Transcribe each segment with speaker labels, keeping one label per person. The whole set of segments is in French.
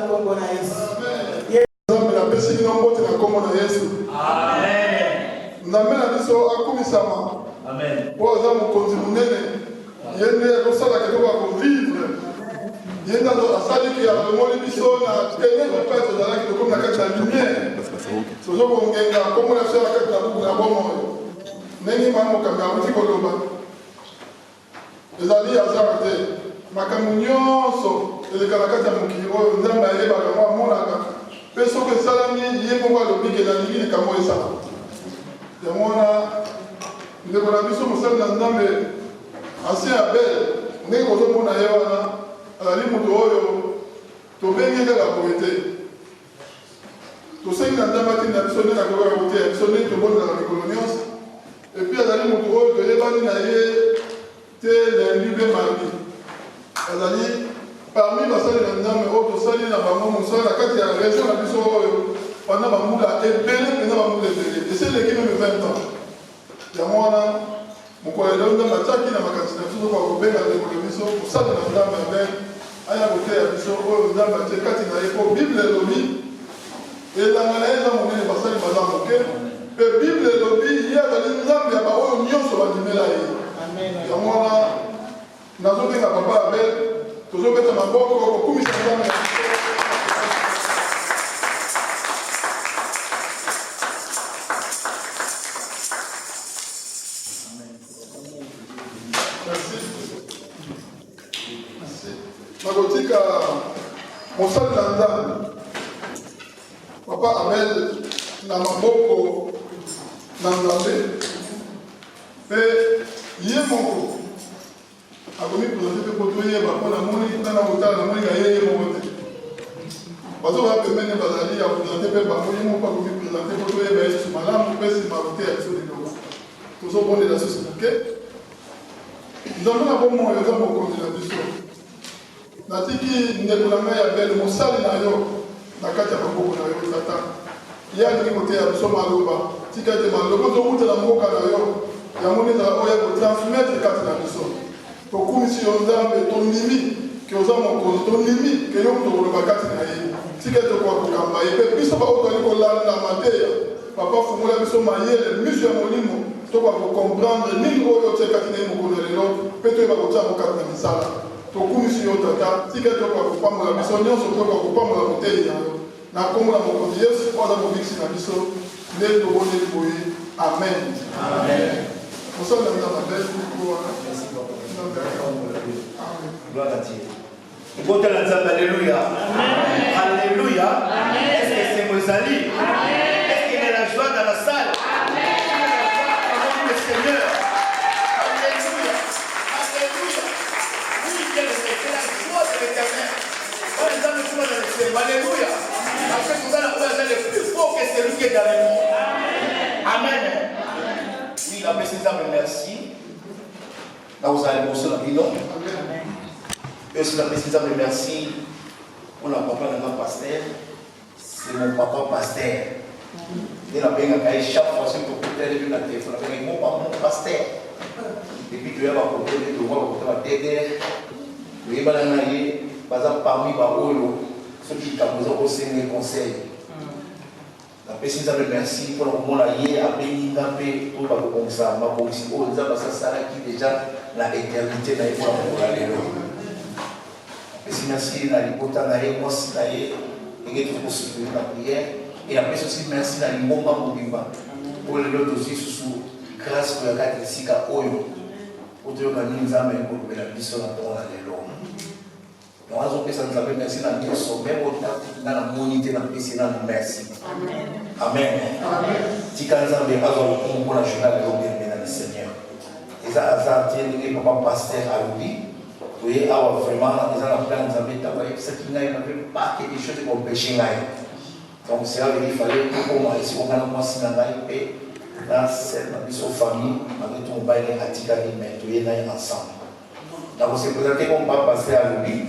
Speaker 1: kombo na Yesu.
Speaker 2: Nzambe na pesi bino mbote na kombo na Yesu.
Speaker 1: Amen.
Speaker 2: Nzambe na biso akumisama.
Speaker 1: Amen.
Speaker 2: Po aza mokonzi munene. Yende akosala kitoko akovivre. Yende asali ki alongoli biso na tene papa tozalaki tokomi na kati ya lumière. Tozokongenga kombo na biso na kati ya buku na bomoi. Ndenge mamokambi awuti koloba. Ezali azar te. Makambo nyonso eleka na kati ya mokili oyo Nzambe ayebaka mwa amonaka. Mpe soki esalami ye moko alobi ke nalingi likambo esala. Yango wana ndeko na biso mosali na Nzambe asi Abel ndenge kozomona ye wana azali moto oyo tobengi kaka boye te. Tosengi na Nzambe atinda biso nde nakoka koteya biso nde tobonelaka mikolo nyonso. Epuis azali moto oyo toyebani na ye te lundi mpe mardi. Azali parmi basali na Nzambe oyo tosali na bango mosala na kati ya région na biso oyo pendant bambula ebele mpena bambula ebele eseleki meme 20 ans. Yango wana mokolo elelo Nzambe atiaki na makanisi na biso kwa kobenga ndeko na biso kosala na Nzambe amen aya koteya biso oyo Nzambe atie kati na ye po Bible elobi elanga na ye eza monene basali baza moke mpe Bible elobi ye azali Nzambe ya baoyo nyonso bandimela ye. Yango wana nazobenga papa Abel tozobeta maboko kokumisa Nzambe. Nakotika mosali na Nzambe papa Abel na maboko na Nzambe mpe ye moko akomi présente mpe po toyeba mpo namoni tana kotala namoni ka ye moko te bazoba pembeni bazali ya présente mpe bango ye moko akomi présente po toyeba Yesu malamu mpe nsima koteya biso liloba tozobondela susi moke Nzambe na bomoi eza mokonzi na biso. Natiki ndeko na ngai Abel mosali na yo na kati ya maboko na yo tata. Ye alingi koteya biso maloba tika ete maloba tokutela mboka na yo yango nde ezala oyo kotransmettre kati na biso. Tokumisi yo Nzambe tondimi ke oza mokonzi tondimi ke yo moto koloba kati na ye tika ete okoka kokamba ye mpe biso baoyo toali kolanda mateya papa fungola biso mayele miso ya molimo tokoka kocomprendre nini oyo otie kati na ye mokolo lelo mpe toyeba kotia yango kati na misala tokumisi yo tata tika ete okoka kopambola biso nyonso tokoka kopambola motei na yo na kombo na mokonzi Yesu oyo aza mobikisi na biso nde tobondeli boye amen. Mosala na Nzambe abeli wana
Speaker 1: gloire à Dieu. Côté la Nzambe, alléluia. Alléluia. Est-ce que c'est Mozali? Est-ce qu'il y a la joie dans la salle? Le Seigneur. Alléluia. Alléluia. Oui, bien, c'est la joie de l'Éternel. Oh, les hommes sont dans le ciel. Alléluia. Parce que nous allons faire le plus fort que celui qui est dans le monde. Amen. Oui, la paix, c'est ça, merci. Là, vous allez bosser la vie, non? Et aussi la présidente, merci pour la papa de notre pasteur. C'est mon papa pasteur. Il a bien gagné chaque fois que vous avez vu la téléphone. Il a dit mon papa, mon pasteur. Et puis tu as côté de voir côté de la tête. Tu es balayé, par exemple parmi ceux qui t'ont besoin aussi des conseils. La présidente, merci pour le moment là hier à béni d'appel pour la commission. Ma commission, oh, les gens ça qui déjà la éternité là pour la merci à l'hypothèse, merci à la prière. Et après aussi, merci à l'imomba Mobimba. Pour les autres aussi, sous grâce pour la catholique à Oyo. Pour te organiser un peu de la mission dans les lois. Donc, on peut s'en appeler merci à Dieu, même au temps, dans la monité, dans le PC, dans le merci. Amen. Si quand on a besoin pour la journée de l'homme, dans le Seigneur. Et ça, tient le papa pasteur à lui. Oui, alors vraiment, les gens ont travaillé, ce qui n'avait pas quelque chose comme péché. Donc, c'est là qu'il fallait que moi, ici, on a commencé à et dans cette famille, avec tout le bail à Tikali, mais tout est ensemble. Donc, on s'est présenté comme papa pasteur à lui,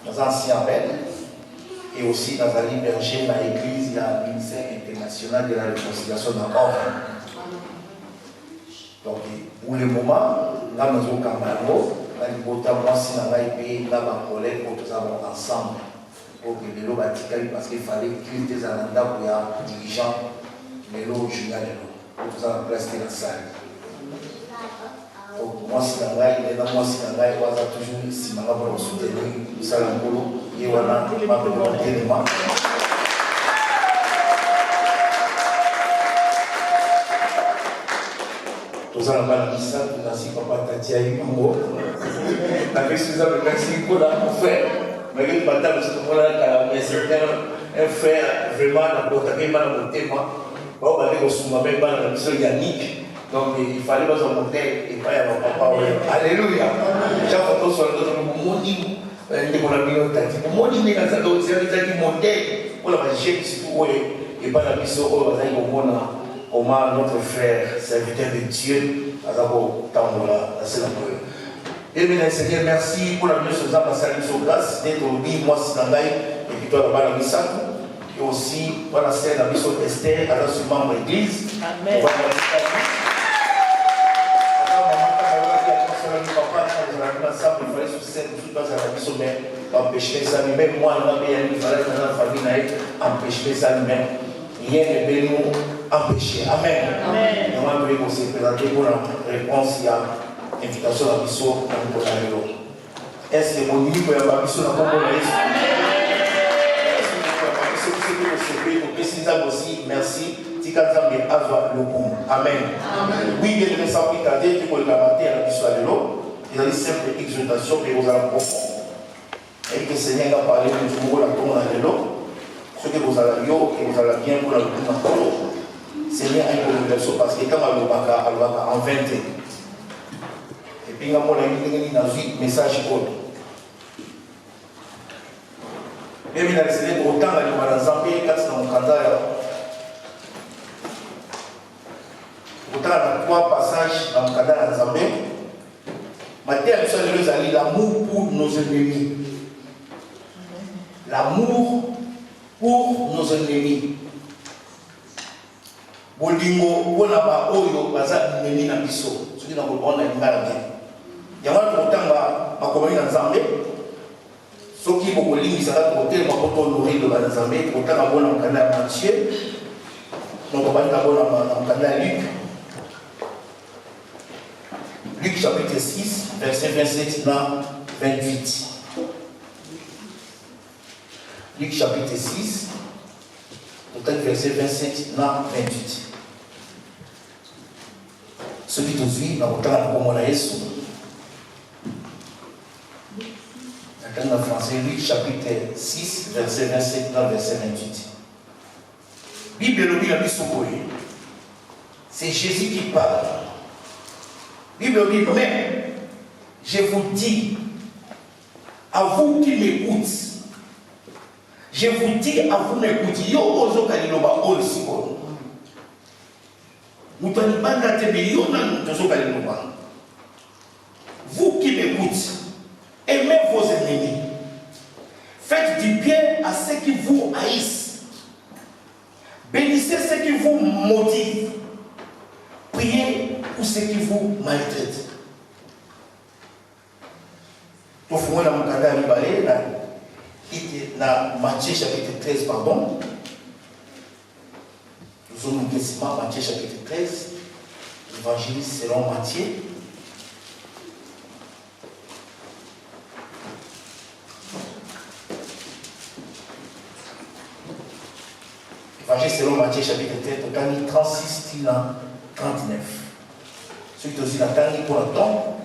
Speaker 1: dans un ancien bel, et aussi dans un liberger dans l'église, il y a un ministère international de la réconciliation dans l'ordre. Donc, pour le moment, là, nous avons Camargo. Moi, si on a été là, ma collègue, pour tous avoir ensemble. Ok, les lots parce qu'il fallait qu'il était un mandat pour un dirigeant, les lots Julien, les lots. Tout ça en place de la salle. Moi, si la gaille, les gens, moi, si la gaille, on va toujours, si ma va soutenir, ça le boulot, et voilà, ma volonté de moi. Tout ça, on va dire ça, tout ça, si papa t'a dit à une mot, avec ce ça, le merci pour la frère. Mais il m'a dit, c'est un frère vraiment dans le thème. Bon, on va dire qu'on même pas dans la mission Yannick. Donc il fallait pas se monter et pas y avoir papa. Alléluia. Chaque fois sur notre monde, on a mis un tati. Mon monde, c'est un tati monté. On a marché surtout et pas la mission. On va dire comment notre frère, serviteur de Dieu, a d'abord tant la célébrer. Et bien, Seigneur, merci pour la mission de la salutation grâce d'être au lit, moi, Sinangaï, et puis toi, là-bas, la mission. Et aussi, pour la scène, la mission d'Esther, à la membre de l'église. Amen. Il fallait sur scène, tout passe à la mission, mais empêcher ça lui-même. Moi, il fallait que la famille empêcher ça lui-même. Rien ne peut nous empêcher. Amen. Amen. Et moi, je vais vous présenter pour la réponse à l'invitation à la mission dans le monde. Est-ce que mon niveau est à la mission dans le monde? Aussi, merci. Amen. Oui, bien le sang qui pour le matin à la mission de l'eau. Il y a une simple exhortation que vous allez profond. Et que le Seigneur a parlé de vous la tombe dans l'eau. Ce que vous allez bien pour la tombe. Seigneur a une conversion parce que quand on va en 20. Et puis, on a un message pour nous. Et puis, il autant de Zambie, quand c'est dans le Canada. Autant de 3 passages dans le Canada, Zambie. Matthieu, l'amour pour nos ennemis. L'amour pour nos ennemis. Bolingo, bonaba, oyo, baza, ennemi na biso. Ce qui n'a pas de bien. Il y a un autant ma commune dans Zambie. Ce qui est bolingo, ça va côté, ma poto nourri de la Zambie. Autant ma bonne en Canada, Mathieu. Donc, on va être en Canada, Luc. Luc chapitre 6, verset 27 à 28. Luc chapitre 6, peut-être verset 27 à 28. Ce qui nous suit, dans le temps de la Jésus. Dans le français, Luc chapitre 6, verset 27 à verset 28. Bible le dit à l'Issokoye. C'est Jésus qui parle. Bible dit, mais je vous dis, à vous qui m'écoutez, je vous dis à vous m'écoutez, yo ozo kaliloba ol sikon. Mutani banda tebe yo nan ozo kaliloba. Vous qui m'écoutez, aimez vos ennemis. Faites du bien à ceux qui vous haïssent. Bénissez ceux qui vous maudissent. Priez pour ceux qui vous maltraitent. Donc, moi, dans mon candidat, dans Matthieu chapitre 13, pardon. Nous avons un Matthieu chapitre 13, l'évangéliste selon Matthieu. Évangile selon Matthieu chapitre 13, total 36, 39. Celui qui aussi la dernière pour le temps,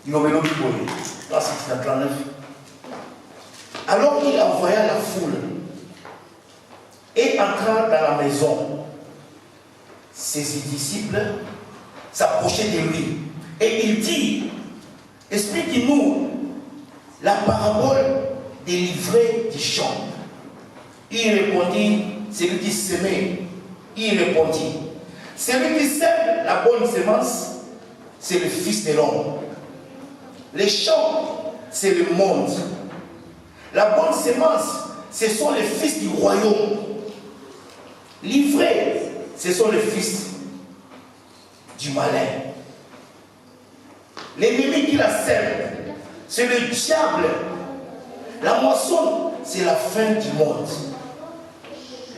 Speaker 1: il a mis le Bible. 36, 39. Alors qu'il envoya la foule et entra dans la maison, ses disciples s'approchaient de lui et il dit, explique-nous la parabole des livrets du champ. Il répondit, celui qui semait, il répondit, celui qui sème la bonne semence, c'est le Fils de l'homme. Les champs, c'est le monde. La bonne semence, ce sont les fils du royaume. Livrés, ce sont les fils du malin. L'ennemi qui la sème, c'est le diable. La moisson, c'est la fin du monde.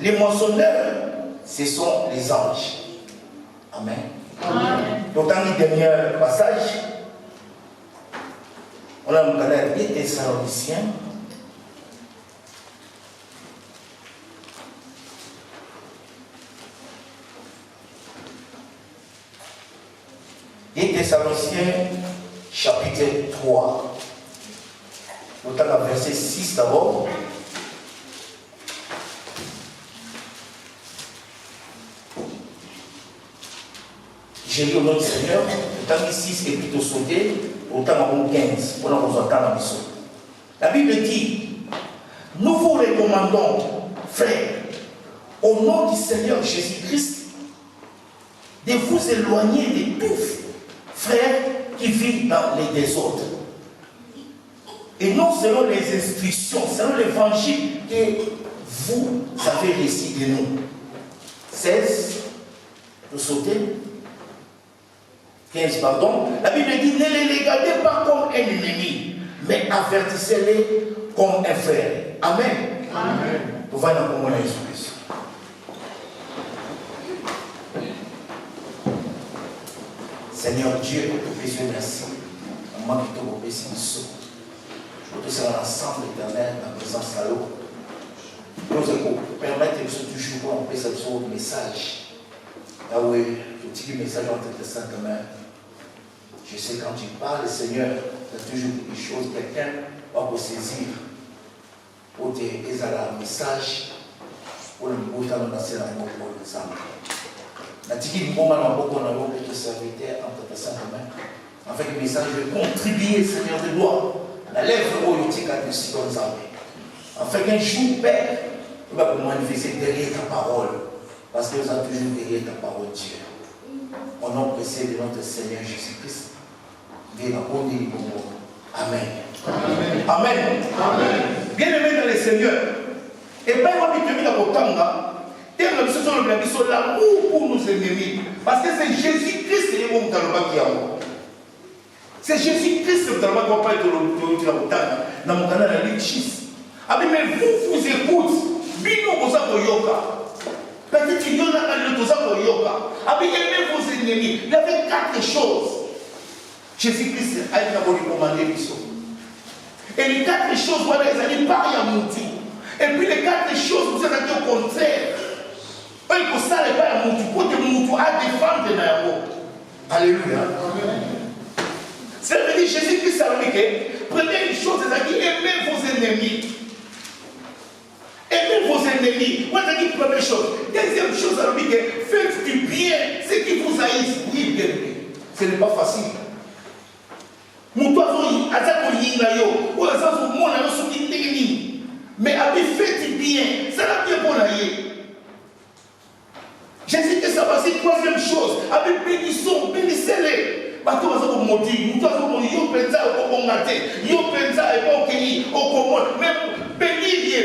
Speaker 1: Les moissonneurs, ce sont les anges. Amen. Amen. Donc dans le dernier passage, on a regardé les Thessaloniciens. Les Thessaloniciens, chapitre 3. Nous avons verset 6 d'abord. J'ai lu au nom du Seigneur, le temps 6 est plutôt sauté, au temps 15, pour nous entendre la mission. La Bible dit, nous vous recommandons, frères, au nom du Seigneur Jésus-Christ, de vous éloigner de tous, frères qui vivent dans les désordres. Et non selon les instructions, selon l'évangile que vous avez reçu de nous. 16, de sauter. 15, pardon. La Bible dit, ne les regardez pas comme un ennemi, mais avertissez-les comme un frère. Amen. Amen. Vous voyez comment on a expliqué. Seigneur Dieu, Dieu merci. Moi qui te remercie de ce. Je veux que ça ensemble éternel dans la présence de l'eau. Nous permettre que ce toujours on puisse avoir un message. Ah oui, le petit message entre tes saintes mains. Je sais quand tu parles, Seigneur, tu as toujours des choses, quelqu'un va vous saisir pour te aider à un message pour le bout de la nation pour l'exemple. La petite moment dans beaucoup on a beaucoup de serviteurs entre tes saintes mains. En fait, le message veut contribuer, Seigneur de gloire, la lèvre politique à Dieu si comme ça. En fait, qu'un jour, Père, tu vas manifester derrière ta parole, parce que nous avons toujours derrière ta parole, Dieu. Au nom précieux de notre Seigneur Jésus-Christ. Amen. Amen. Amen. Amen. Bien-aimé dans le Seigneur. Et bien, moi, je vais vous dire l'amour pour nos ennemis. Parce que c'est Jésus-Christ qui est mon talent qui a moi. C'est Jésus-Christ qui talent qui va pas être dans mon canal de l'Église. Mais vous écoutez. Bino vous avez yoga. Peut-être qu'il y en a un autre yoga. Aimez vos ennemis. Il y avait 4 choses. Jésus-Christ a été recommandé. Et les 4 choses, voilà, ils allaient pas y monter. Et puis les 4 choses, vous êtes au contraire. Il faut ça, les pas à monter. Pour que vous à défendre la Alléluia. Ça veut dire Jésus-Christ a dit que prenez une chose, c'est-à-dire aimez vos ennemis. Aimez vos ennemis. Moi, je dis première chose. Deuxième chose, ça veut dire que faites du bien ceux qui vous haïssent. Oui, bien aimé. Ce n'est pas facile. Mais faites du bien. Ça n'a bien pour l'aïe. Jésus que ça va, c'est troisième chose. Avec bénissons, bénissez-les. Bateau va se maudire. Nous devons yo pensa au combattre. Yo pensa et au pays, au commun. Même bénir,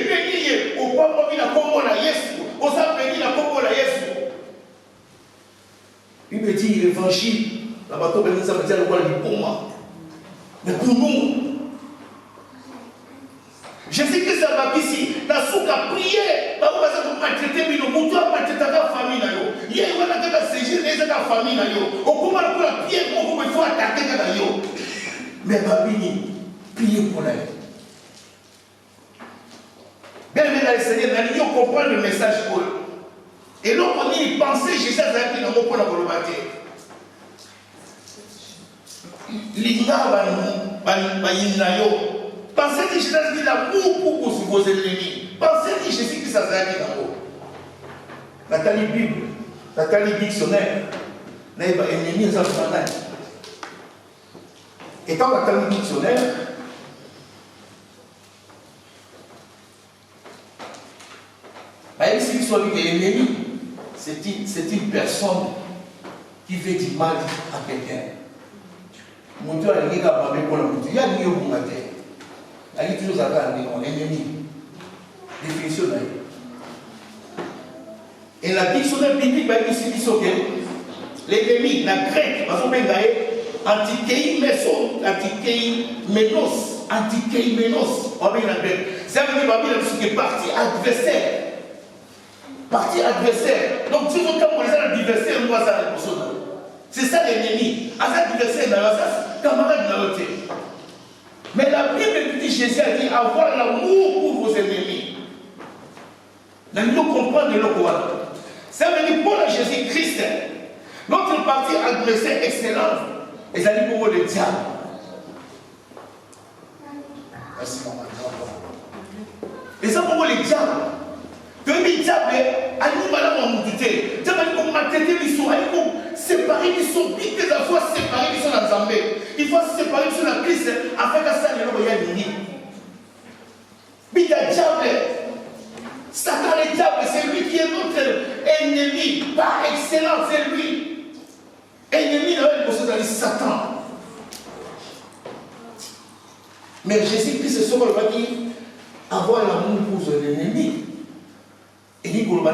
Speaker 1: au pas la commun la Yesu. Au ça bénir la commun la Yesu. Il me dit l'évangile. La bateau bénir ça veut dire le roi du commun. Mais pour nous, Jésus que ça va ici, dans ce cas prier, bah vous allez maltraiter mais nous moutons maltraiter ta famille là yo. Hier on a déjà séjourné les ta famille là yo. Au comment pour la prière, comment il faut attaquer là yo. Mais babini, priez pour elle. Bien aimé le Seigneur, nous comprendre le message pour eux. Et donc on y penser Jésus a dit dans mon point de volonté. L'igna ba yo. Pensez que Jésus a dit l'amour pour vos ennemis. Pensez que Jésus Christ a dit l'amour. Nathalie Bible, Nathalie Dictionnaire, n'est pas ennemi aux enfants. Étant Nathalie Dictionnaire, même si soit ennemi, c'est une personne qui veut du mal à quelqu'un. Mon Dieu a dit qu'il y a des gens qui il y a toujours un ennemi. Définition. Et la dictionnaire biblique, c'est l'ennemi, la grecque, antikei meso, antikei menos. antikeimenos, ça veut dire que parti adversaire. Parti adversaire. Donc, si vous avez un adversaire, nous avons la personne. C'est ça l'ennemi. À cet adversaire, camarade n'a pas. Mais la Bible dit, Jésus a dit, avoir l'amour pour vos ennemis. Nous comprenons le Coran. Ça veut dire pour le Jésus-Christ, notre parti adversaire excellent, et ça dit pour le diable. Merci, maman. Et ça pour le diable. Que le diable, à nous, madame, on nous dit, diable, il faut maltraiter les soins, il faut séparer les soins, puis que ça soit séparé, ils sont dans Zambé. Il faut séparer les soins dans Christ, afin que ça ne soit pas uni. Puis le diable, Satan, le diable, c'est lui qui est notre ennemi, par excellence, c'est lui. Ennemi, c'est Satan. Mais Jésus-Christ, c'est ce qu'on va dire, avoir l'amour pour son ennemi. Et dit pour bien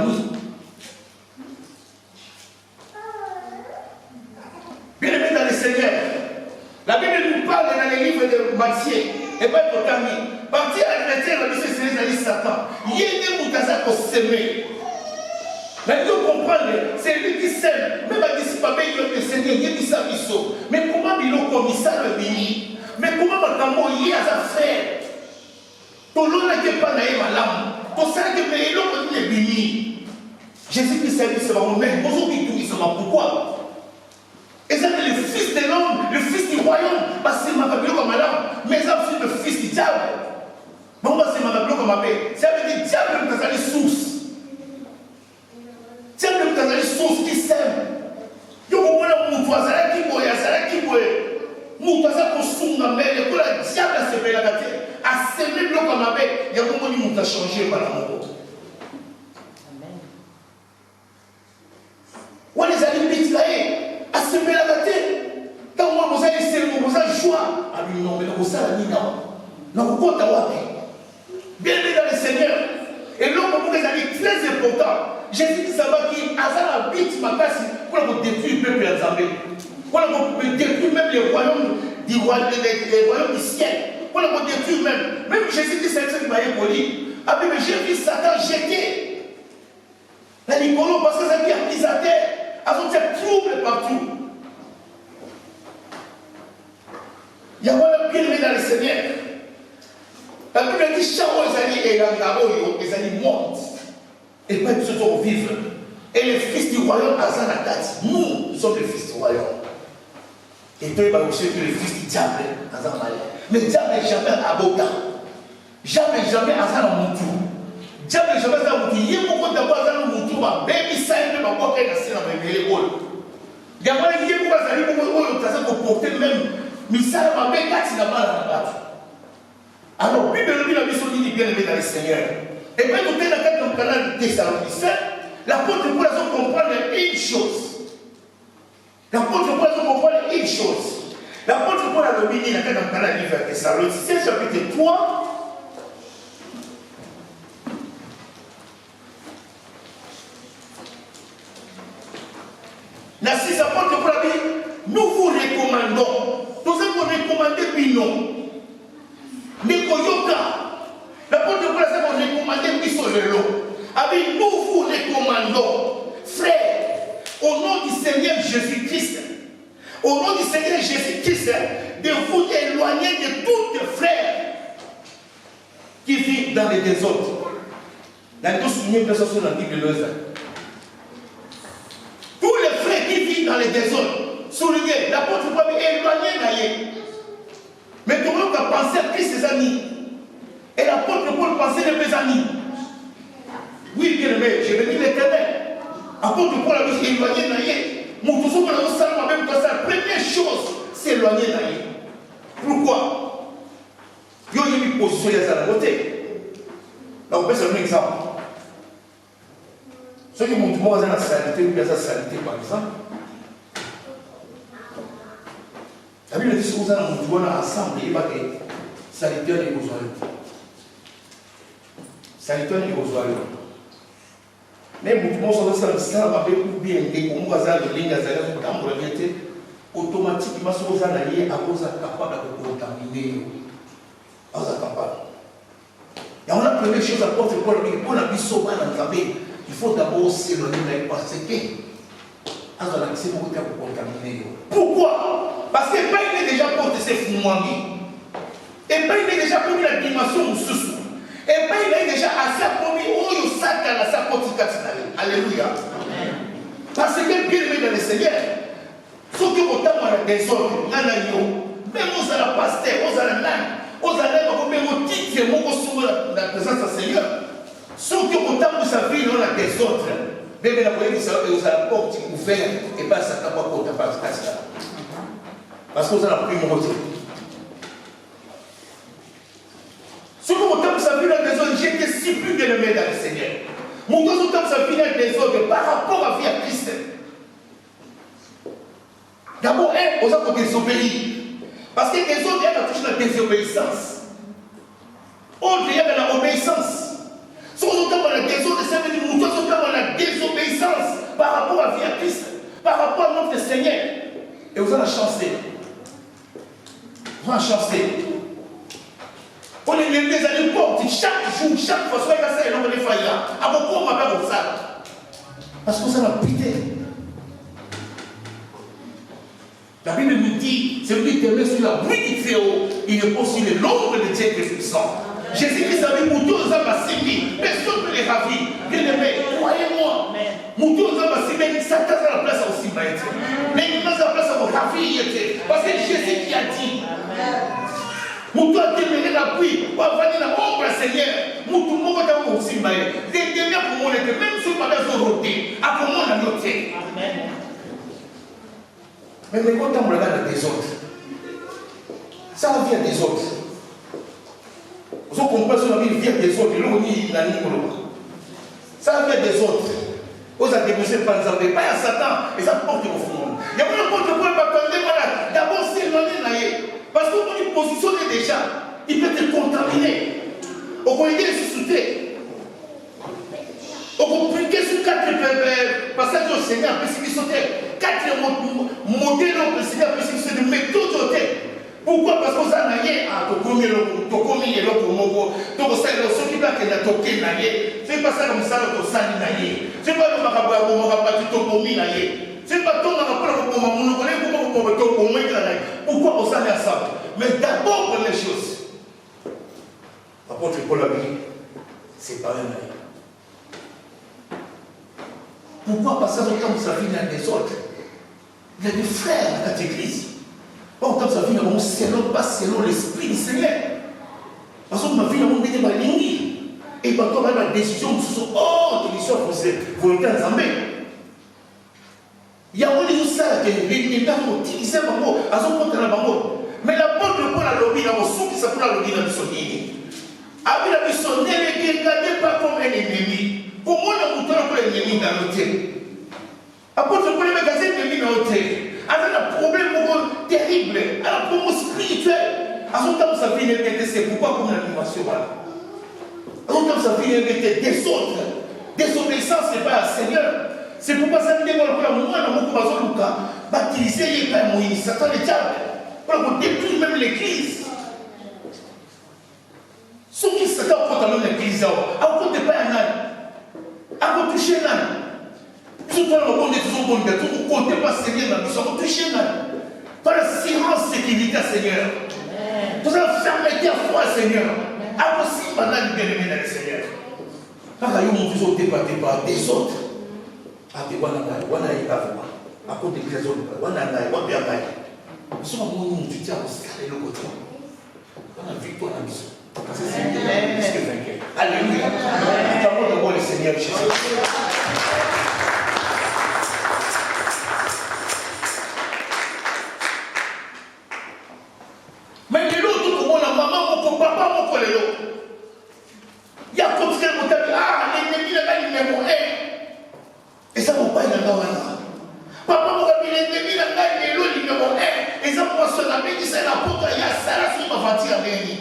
Speaker 1: aimé dans le Seigneur, la Bible nous parle dans les livres de Matthieu et pas de Camille. Parti à l'intérieur de ce Seigneur, Satan. Il y a des moutazas pour s'aimer. Mais il faut comprendre, c'est lui qui s'aime. Même à disciple, il y a Seigneur, il y a des sabisso. Mais comment il a commis ça le béni? Mais comment il a commis ça à frère? Tout le monde n'a pas d'ailleurs malade. Pour ça que les gens sont bénis. Jésus-Christ a dit, c'est vraiment même. Aujourd'hui, ils sont pourquoi? Et ça, c'est le fils de l'homme, le fils du royaume. Parce que c'est ma papillon comme madame. Mais ça, c'est le fils du diable. Non, c'est ma papillon comme ma paix. Ça veut dire, diable, c'est les sources. Diable, c'est les sources qui s'aiment. Yo, vous voyez, mon voisin, qui boit, ça, qui boit. Mon voisin, pour sounger, mais le diable, c'est la gâteau. À s'aimer comme ma paix, il y a un moment où il a changé par l'amour. On les a limités là, à s'aimer la gâteau. Quand on vous a essayé, on vous a joie. Ah oui, non, mais vous avez dit non. Non, vous comptez à bien dans le Seigneur. Et l'homme, pour les amis, très important. Jésus dit ça va qu'il a la bite, ma place, pour détruire le peuple de Zambé. Pour détruire même les royaumes du ciel. Pour le détruire même. Même Jésus dit c'est ce qui m'a poli. Ah mais j'ai vu Satan jeter. La Nicolo, parce que ça qui a mis à terre. Ils ont fait trouble partout. Il y a un bien dans le Seigneur. La Bible dit Charo, et les amis montent. Et pas tous ceux vivre. Et les fils du royaume, nous sommes les fils du royaume. Et toi, il va aussi que les fils du diable, mais le diable n'est jamais avocat. Jamais à ça dans mon tour. Diable n'est jamais à mon tour. Il y a beaucoup d'abord dans mon tour, mais il s'aime de ma voix qu'elle a dans mes épaules. Il y a beaucoup pour porter même, mais ça m'a fait 4 dans la batte. Alors, Bible nous la mission dit bien aimé dans le Seigneur. Et puis, nous sommes dans le canal de Thessaloniciens, l'apôtre Paul a comprendre une chose. L'apôtre Paul a comprendre une chose. L'apôtre Paul a le mini dans le canal de Thessaloniciens, chapitre 3. La 6 apôtre Paul a dit, nous vous recommandons. Nous avons recommandé Pinon. Nikoyoka. L'apôtre Paul a recommandé Pissolelo. Avec nous vous recommandons, frères, au nom du Seigneur Jésus-Christ, au nom du Seigneur Jésus-Christ, de vous éloigner de tous les frères qui vivent dans les désordres. Tous les frères qui vivent dans les désordres, soulignez, l'apôtre Paul est éloigné d'ailleurs. Mais tout le monde a pensé à Christ ses amis. Et l'apôtre Paul pensait de mes amis. Oui, bien aimé, je vais dire l'éternel. Apôtre Paul a dit éloigné d'ailleurs. Mon tout ce qu'on a dit, ça même la première chose, c'est éloigner d'ailleurs. Pourquoi? Il y a une position à la côté. Là, on peut se donner un exemple. Ceux qui montrent moi dans la saleté, ou bien la saleté par exemple. La Bible dit que vous allez nous voir ensemble, il va que saleté est besoin. Saleté est besoin. Mais mouvement sur le sol, ça va bien aider comme vous avez le ligne à zéro dans la vérité. Automatiquement, si vous allez à cause de capable de contaminer. première chose à porter pour la vie sauvage dans le il faut d'abord s'éloigner parce que pourquoi? Parce que il est déjà porté ses fumouamis. Et pas il est déjà commis la dimension au sous. Et pas il est déjà assez commis au sac à la sacoticatinale. Alléluia. Parce que bien aimé dans le Seigneur, ce que vous avez dans le désordre, même aux à la pasteur, aux à la langue, aux à la même au titre, la présence du Seigneur. Ce que vous avez dans sa vie dans le désordre, même la police aux à la porte ouverte et pas ça capable de faire ça. Parce que vous avez pris mon côté. Ce que vous avez dans sa vie dans le désordre, j'étais si plus bien aimé dans le Seigneur. Mon Dieu, vous avez sa vie dans le désordre par rapport à la vie à Christ. D'abord, vous avez désobéi. Parce que les autres, il y a toujours la désobéissance. Autre, il y a la obéissance. Si vous avez la désobéissance, ça veut dire que nous avons la désobéissance par rapport à la vie à Christ, par rapport à notre Seigneur. Et vous allez chancer. Vous allez chancer. On les années portent chaque jour, chaque fois, soit il y a ça et l'on les faillit. À beaucoup, on m'appelle comme ça. Parce que ça va piter. La Bible nous dit, celui qui est sur la bruit du Théo, il est aussi l'ombre de Dieu qui est puissant. Jésus-Christ avait dit, Moutou aux hommes à Simi, personne ne les ravit. Bien aimé, croyez-moi. Moutou aux hommes à Simi, Satan a la place à aussi maître. Mais il a la place à vous ravir. Parce que Jésus qui a dit, Moutou a démêlé la pluie, on va venir dans l'ombre du Seigneur. Moutou m'a dit aussi maître. Des démêlés pour mon été, même si on n'a pas roté, à comment on a noté. Amen. Mais quand on regarde des autres, ça vient des autres. Vous comprenez que la vie vient des autres, ça vient des autres. Vous avez démontré par exemple, pas à Satan, et ça porte au fond. Il y a pas porte pour le malade. D'abord, c'est éloigné. Parce que quand tu positionnes déjà, il peut te contaminer. On peut aider les sous-soutés. On peut prier sur 4 passages au Seigneur, puis qui sautait. 4 modèles au Seigneur, puis qui sautait de méthodes au thème. Pourquoi? Parce que vous avez dit, ah, tu as commis l'eau pour mon donc vous savez, ceux qui veulent que tu as toqué, c'est pas ça comme ça, tu as sali, c'est pas le marabout, tu as commis, c'est pas ton marabout, pourquoi on s'en est à ça? Mais d'abord, pour les choses, apôtre Paul a dit, c'est pas un aïe. Pourquoi? Parce que quand ça vient dans des autres, il y a des frères dans cette église. Quand ça vient dans selon, pas selon l'esprit du Seigneur. Parce que ma vie, on dit que et quand on a la décision, oh, décision, vous êtes en Zambé. Il y a un des ça, les gars ont utilisé un mot, à son compte la bango. Mais la porte de Paul a lobby, la mousson qui s'appelle la lobby dans le sonnier. Avec la mission, ne regardez pas comme un ennemi. Comment on a montré pour l'ennemi dans l'hôtel? Après, je peux les magasins l'ennemi dans l'hôtel. Avec un problème terrible, un problème spirituel. À son temps, sa vie n'est c'est pourquoi comme l'animation là. À son temps, sa vie n'est des autres. Désobéissance, ce n'est pas un Seigneur. C'est pourquoi ça me dévoile pour la moi, dans mon commandant Lucas, baptisé, il n'est pas Moïse, Satan le diable. Pour détruire même l'église. Ceux qui se dans même l'église, à vous ne pas un âne. À vous toucher l'âne. Tout le monde est toujours bon, tout le monde n'est pas Seigneur dans la mission, vous touchez l'âne. Par la silence sécurité, Seigneur. Vous avez fermeté à foi, Seigneur. À vous aussi, maintenant, bien aimé dans le Seigneur. Quand vous avez débattu par des autres, ati wana ikavuma akote kizazo wana ngai wapi ngai soma mungu mtutia usikale lokoto wana victoire na biso c'est alléluia nous avons le Seigneur Jésus. Mais de l'autre comme on a maman mon papa mon collègue il y a comme ça mon tabi ah l'ennemi là il est mort. Et ça mon père il a là. Papa mon ami l'ennemi là il est là numéro 1. Et ça pour se laver dit c'est la porte il y a ça là sur ma voiture avec lui.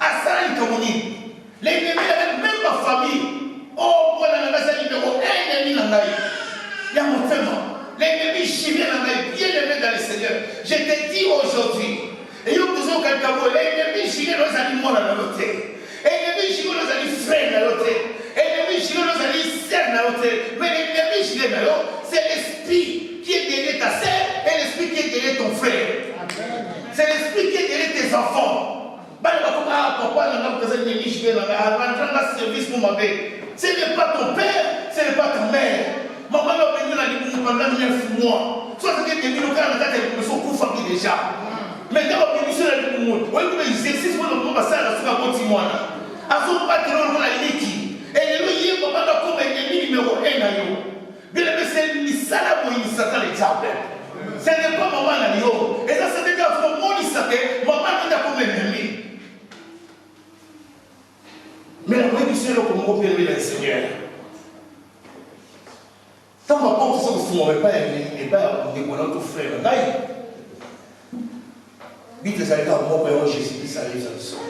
Speaker 1: À ça il communique. L'ennemi là même ma famille. Oh voilà là c'est numéro 1 l'ennemi là. Il y a mon frère. L'ennemi chimien là bien aimé dans le Seigneur. Je te dis aujourd'hui et il y a besoin quelqu'un l'ennemi chimien là ça dit moi là dans l'hôtel. Et l'ennemi chimien là ça dit frère na yo te. Ennemi gilet nous a dit sœur na yo te. Mais l'ennemi gilet na yo, c'est l'esprit qui est derrière ta sœur et l'esprit qui est derrière ton frère. C'est l'esprit qui est derrière tes enfants. Pourquoi on a besoin d'ennemi gilet na yo? On a service pour ma belle. Ce n'est pas ton père, ce n'est pas ta mère. Maman a venu à l'église pendant 9 mois. Soit que tu es venu au cas de son coup famille déjà. Maintenant, on est venu sur la Ligue. On est exercice pour le monde passer à la soirée continue. À son pas de l'eau la liquide. Et le lieu, on va comme un ennemi numéro 1 à nous. Bien aimé, c'est une salade pour une satan les diables. Ce n'est pas maman à nous. Et ça, c'est déjà pour mon satan. Maman qui t'a comme un ennemi. Mais la vraie mission, c'est comme on peut le Seigneur. Tant ma porte, c'est que vous ne pas décollant tout frère. Vite, les alliés, mon père, Jésus-Christ, arrive dans le sol.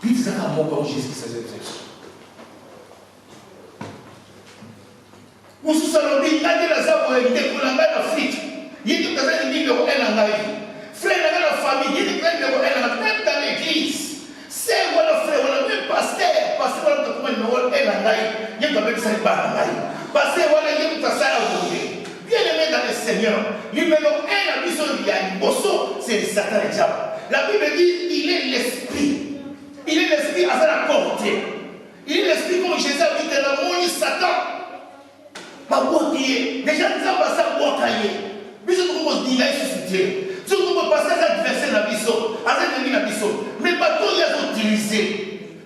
Speaker 1: Vite, les alliés, mon père, Jésus-Christ, arrive dans le sol. Vous sous Salomé, il y a des gens qui ont été pour l'Afrique. Il y a des gens qui ont été en Haïti. Frère, dans la famille, il y a des gens qui ont été même dans l'église. C'est voilà frère, voilà même pasteur, pasteur voilà comme un numéro 1 en Haïti. Il y a quand même ça qui va en Haïti. Pasteur voilà, il y a tout ça à vous. Bien aimé dans le Seigneur, numéro 1 la mission il y a une bosso, c'est le Satan et le diable. La Bible dit il est l'esprit. Il est l'esprit à la portée. Il est l'esprit comme Jésus a dit dans le monde Satan. Pas bon qui est. Déjà nous avons passé à bon tailler. Mais je trouve qu'on dit là il se soutient. Je trouve qu'on passe à l'adversaire la mission, à l'ennemi la mission. Mais bateau il a utilisé.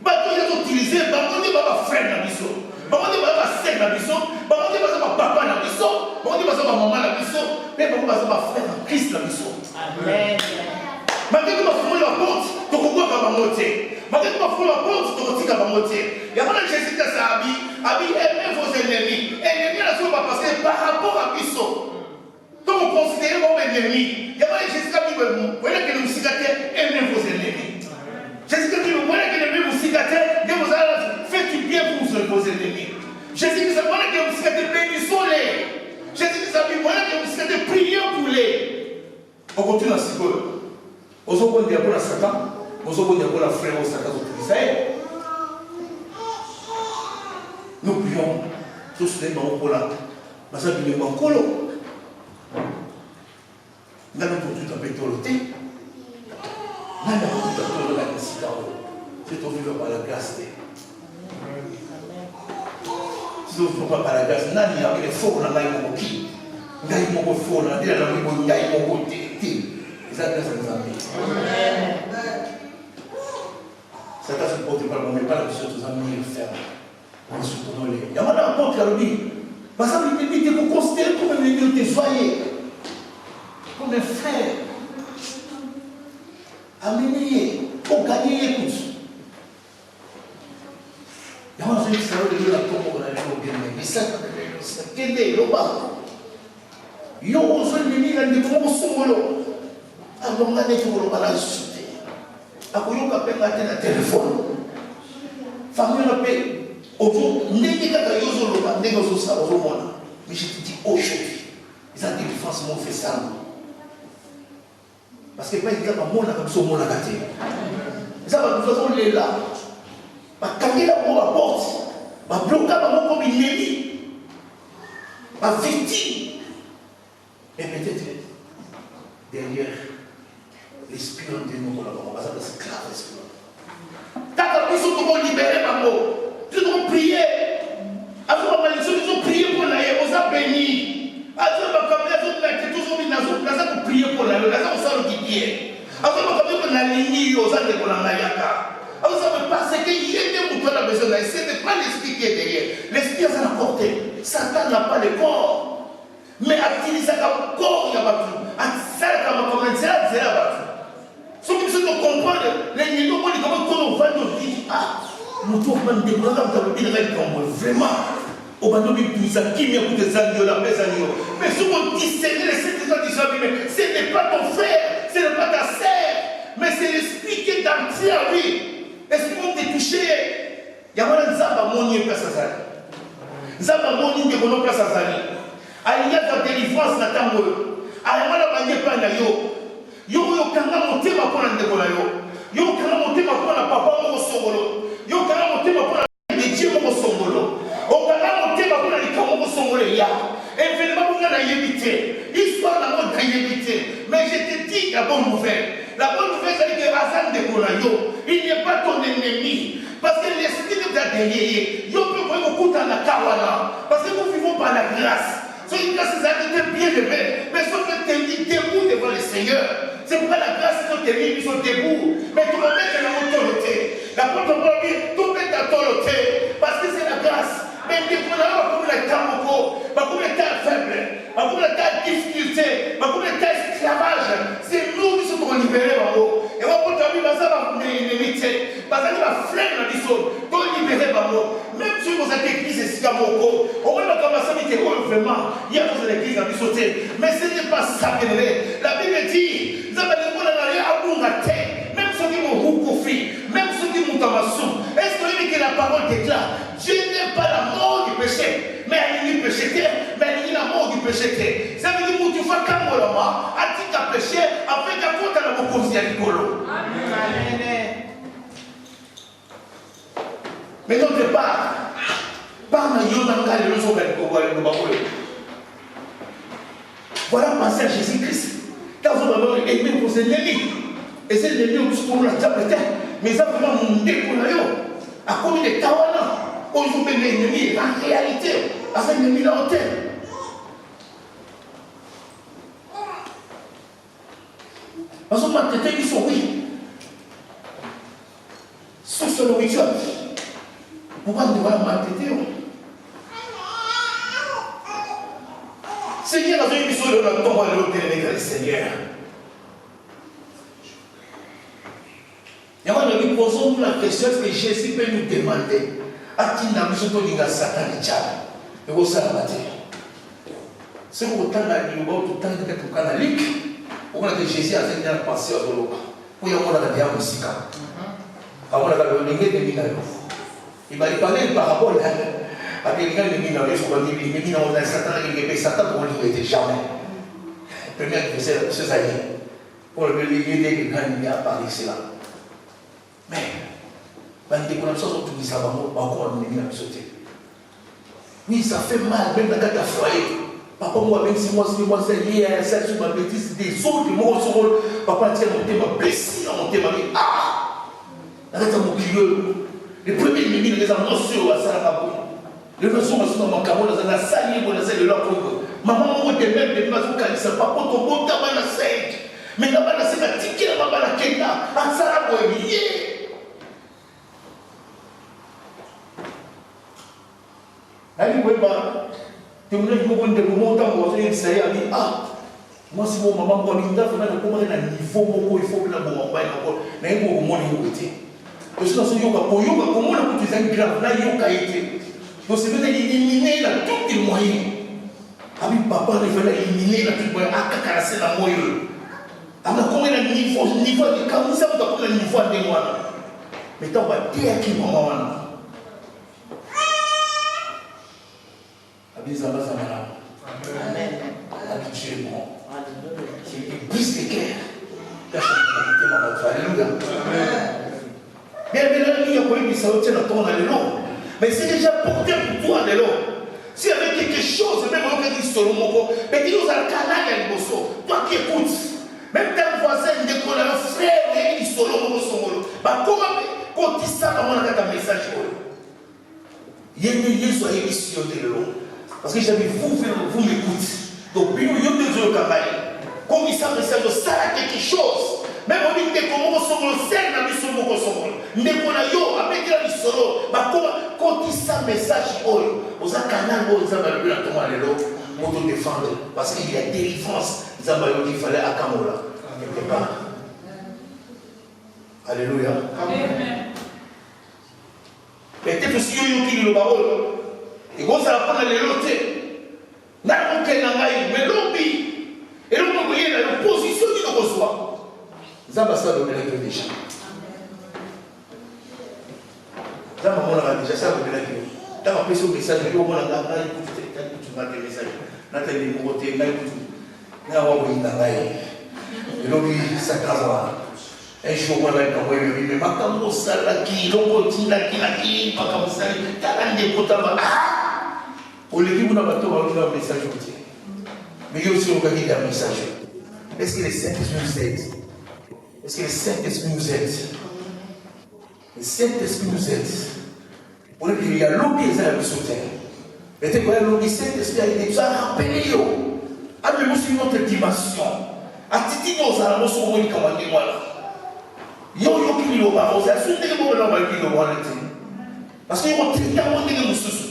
Speaker 1: Bateau il a utilisé. Bateau il va frère la mission. Bateau il va sœur la mission. Bateau il va papa la mission. Bateau il va maman la mission. Mais bateau il va frère en Christ la mission. Amen. Malgré que tu vas fermer la porte, tu vas pas monter. Malgré que tu vas fermer la porte, tu vas pas monter. Il y a pas de Jésus qui a habillé aimez vos ennemis. Ennemis la chose va passer par rapport à Bissot. Donc vous considérez comme ennemi. Il y a pas de Jésus qui a dit vous voyez que nous cicatez, aimez vos ennemis. Jésus qui a dit vous voyez que vous cicatez, Dieu vous a fait du bien pour vos ennemis. Jésus qui a dit voilà que vous cicatez, bénissons-les. Jésus qui a dit voilà que vous cicatez, prions pour les. On continue à s'y coller. Vous avez dit à Satan, vous avez dit à frère au Satan au Israël. Nous prions tous les gens pour la. Parce que nous sommes en colo. Nous avons tout à fait toloté. Nous avons tout à fait la nécessité. C'est au vivre par la grâce. Si nous ne faisons pas par la grâce, nous avons des faux, nous avons des qui. Nous avons des faux, nous avons des qui. Ça grâce à nos amis. Satan se porte pas, mais pas la mission de nos amis fermes. On se tourne les. Il y a un apôtre qui a dit, parce que vous considérez comme un ennemi de soyez, comme un frère. Amenez pour gagner écoute. Il y a un qui s'est rendu la tombe, on a vu au bien, mais ça, c'est qu'elle est là-bas. Il y a un ennemi qui a dit, comment on alors, on a dit que vous avez sauté. Après, on a appelé un téléphone. Famille, on a appelé. Aujourd'hui, on a dit que vous avez mais je te dis aujourd'hui, ils ont dit que franchement, on fait ça. Parce que quand il y a un monde, il y a un monde à gâter. Ils ont dit que nous là. Quand il y a un porte, il y a un bloqué comme une ennemi. Une victime. Et peut-être derrière. L'esprit de nous, on va s'appeler esclave l'esprit. Quand ils sont libérés par nous, ils ont prié. Après la malédiction, ils ont prié pour la on a béni. Après la malédiction, ils ont prié pour la on a guidé. Après la malédiction, on a ligné, on a dit qu'on a yaka. Alors ça veut pas, c'est qu'il y a des moutons à la maison, ce n'est pas l'esprit qui est derrière. L'esprit a sa portée. Satan n'a pas le corps. Mais à qui ça a corps, il y a pas tout. À ça, il y a pas tout. Ce qui se comprendre, les gens qui ont fait des ah, nous trouvons même des programmes qui ont été vraiment. Au bas de tout ça, qui m'a coûté des années, la paix années. Mais ce qu'on discerne, les saints ce n'est pas ton frère, ce n'est pas ta sœur, mais c'est l'esprit qui est entier à lui. Est-ce qu'on t'a touché? Il y a un Zaba Moni et Plassazali. Zaba Moni et Plassazali. Il y a de la délivrance dans ta mot. Il y a un Yo kanga motema pona ndeko na yo Yo kana motema pour la papa mon songolo. Yo kana motema pour la Dieu mon songolo. O kana motema pour la likamo mon songolo ya. Événement pour la yébité. Histoire la mode yébité. Mais je te dis la bonne nouvelle. La bonne nouvelle c'est que Hassan de Kolayo, il n'est pas ton ennemi. Parce que l'esprit de ta derrière, yo peut voir beaucoup dans la kawana. Parce que nous vivons par la grâce. C'est une grâce qui est bien levée. Mais sauf que tu es debout devant le Seigneur. C'est pourquoi la grâce que tu es mis, ils sont debout. Mais tu vas mettre la autorité. La porte va dire, tu mets ta autorité. Parce que c'est la grâce. Mais tu peux là, comme le temps beaucoup, comme le temps faible, comme le temps difficulté, comme le temps esclavage. C'est nous qui sommes libérés. Et on peut dire, ça va limiter. Parce que la flemme dans l'histoire, tu es libéré. Même si vous êtes église, c'est comme au moins, on a commencé à dire, vraiment, il y a dans l'église à sauter. Mais ce n'est pas ça que la Bible dit, vous avez des même ceux qui m'ont roucoufé, même ceux qui m'ont tamassou. Est-ce que la parole déclare, Dieu n'est pas la mort du péché, mais elle est péché, mais elle est la mort du péché. Ça veut dire que tu fais comme moi, à ti qu'à péché, après qu'à quoi t'as la mokosi à l'icolo. Mais d'autre part, par ma yonanga les leçons avec le Baboule. Voilà penser à Jésus-Christ. Quand vous m'avez aimé pour ces ennemis, et c'est l'ennemi pour la diable, mais ça vraiment mon décollage. À combien de tawana, aujourd'hui l'ennemi en réalité, à cet ennemi là en terre. Parce que ma tête ils sont oui. Sous ce nourriture. Pourquoi nous devons ma tête? Seigneur, dans une mission de la tombe à l'autel avec le Seigneur. Et moi, nous posons la question est-ce que Jésus peut nous demander à-t-il n'a pas besoin de Satan et Tchad et au Salamate? C'est pour autant que nous avons tout le temps de tout canalique. On a que Jésus a fait une pensée à l'eau. Pour y avoir la diable aussi. Avant la galonnerie de Minalo. Il m'a parlé de parabole. Après, il y a des mineurs, il faut dire les mineurs, on a Satan, il y a Satan pour lui était jamais. Première question, c'est ça. Pour le lier des grands, il y a Paris, c'est là. Mais, quand on a sorti tout ça, encore on est mis à sauter. Oui, ça fait mal, même dans le foyer. Papa, moi, même si moi, c'est lié à ça, sur ma bêtise, des autres, moi, papa, tiens, mon thème, blessé, mon thème, ah! Arrête mon curieux. Les premiers ennemis, les annonces sur la salle à les notions dans mon cameau, dans la salle, dans la salle de leur propre. Maman, moi, des mêmes, des maisons, quand ils ne savent pas, quand on monte à la salle. Mais là-bas, c'est la ticket, là-bas, la kenda, à Sarah, pour lier. Allez, vous voyez, tu me dis, vous me montant, vous allez essayer à dire, ah, moi, si mon maman, moi, il faut que un niveau, il faut que la maman, mais il faut que mon niveau était. Parce que si on a pour yoga, comment on a utilisé un grave, là, yoga été. Donc, c'est peut-être éliminer la tous les moyens. Ah oui, papa, il fallait éliminer la tous les moyens, à casser la moyenne. Alors, comment il a le niveau de quand ça, on a le niveau de moi. Mais tu vas dire qui maman. Amen. Habitué, bon. C'est plus de cœur. Alléluia. Bien, il y a quoi qui s'est dans ton alléluia. Mais c'est déjà porté pour toi, alléluia. S'il y avait quelque chose, même on peut dire solo mon corps, mais dis-nous à canal et le bosso. Toi qui écoutes, même tes voisins, ils décollent un frère, ils disent solo mon bosso. Bah, comment, quand tu sais comment on a un message, il y a une soirée ici au téléphone. Parce que j'avais vous m'écoutez. Donc, puis nous, il y a des autres camarades. Comme ils savent, ça a quelque chose. Même on dit que comment on se sert dans le solo, mais qu'on a yo, avec le solo, quand il sait le message, aux canal, aux amis, à tomber à l'élo, pour te défendre. Parce qu'il y a délivrance, les amis, il fallait à Kamola. Quelque part. Alléluia. Amen. Et peut-être aussi, il y a qui dit le parole. Et quand ça va prendre les lotés, n'a aucun langue, mais l'obéit. Et l'on peut voyer l'opposition qui nous reçoit. Zamba ça donne la déjà. Zamba on a déjà ça donne la clé. Dans ma personne message, il y a au moins un gars qui écoute tout ma message. Nathalie Mouroté, n'a écoute. N'a pas oublié n'a pas. Et l'obéi ça grâce. Un jour, on va être envoyé, mais ma caméra, ça, là, qui, l'on là, qui, ma caméra, ça, t'as un décotant, ah! Au lieu de vous avoir un message, mais il y a aussi un message. Est-ce que les Saint-Esprit nous aident? Est-ce que le Saint-Esprit nous aide? Le Saint-Esprit nous aide. On dit qu'il y a l'homme qui est à la mission terre. Peut-être qu'il y a l'homme qui Saint-Esprit a été rappelé. Amenez-nous sur une autre dimension. Attitudez nous à la motion où il y a un voilà. Yo qui nous va faire, c'est ce que nous allons faire qui nous va faire. Parce qu'il y a un truc qui nous sous.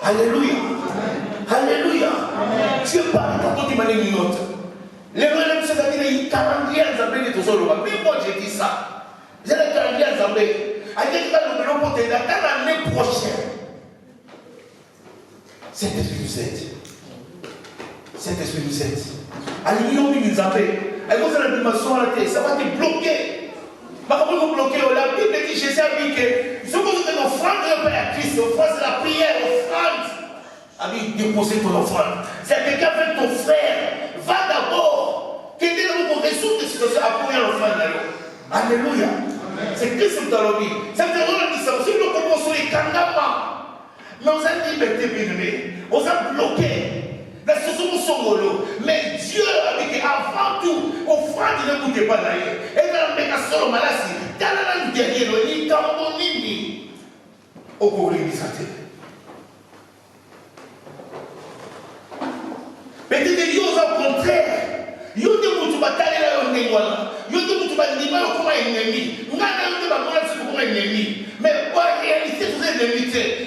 Speaker 1: Alléluia. Alléluia. Dieu parle quand on dit manière une autre. Les relèves, c'est-à-dire les calendriers Zambé de Tozolo. Mais moi, j'ai dit ça. J'ai le calendrier Zambé. Avec le melon pour t'aider, dans l'année prochaine. Saint-Esprit nous aide. Saint-Esprit nous aide. À l'union du Zambé, avec la dimension à la tête, ça va te bloquer. Comment vous bloquez? La Bible dit, Jésus a dit que ce que vous êtes offrande de Père Christ, offrande, c'est la prière, offrande. A dit, déposer ton offrande. C'est quelqu'un avec ton frère. Va d'abord. Qu'aider nous résoudre des situations à première offrande. Alléluia. C'est Christ qui t'a dit. Ça veut dire que si nous commençons les kangama, mais on a liberté bien-aimée. On a bloqué. La situation songolo. Mais Dieu a dit qu'avant tout, offrande ne coûtait pas d'ailleurs. Et dans la mécassole malassi, dans la dernière, il y a un nini. Au cours de l'Église. Peut-être que Dieu au contraire. Yo de mutu batale la yo ndengwana. Yo de mutu bandima yo comme un ennemi. Ngana yo de bakona c'est comme un ennemi. Mais en réalité vous êtes ennemi.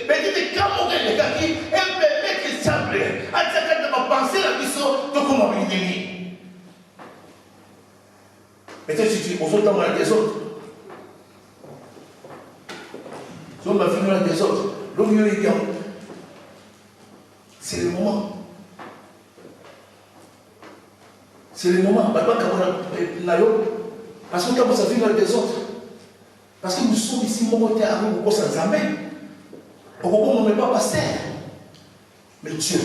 Speaker 1: Peut-être que quand on est les gars qui permettent les simples, à chacun de ma pensée la mission de comme un ennemi. Peut-être si tu aux autres dans des autres. Si on va finir dans des autres, l'homme est bien. C'est le moment. C'est le moment. Parce que quand vous avez vu des autres, parce que nous sommes ici, mon côté à vous, au sans amen. Au moment où on n'est pas pasteur. Mais Dieu,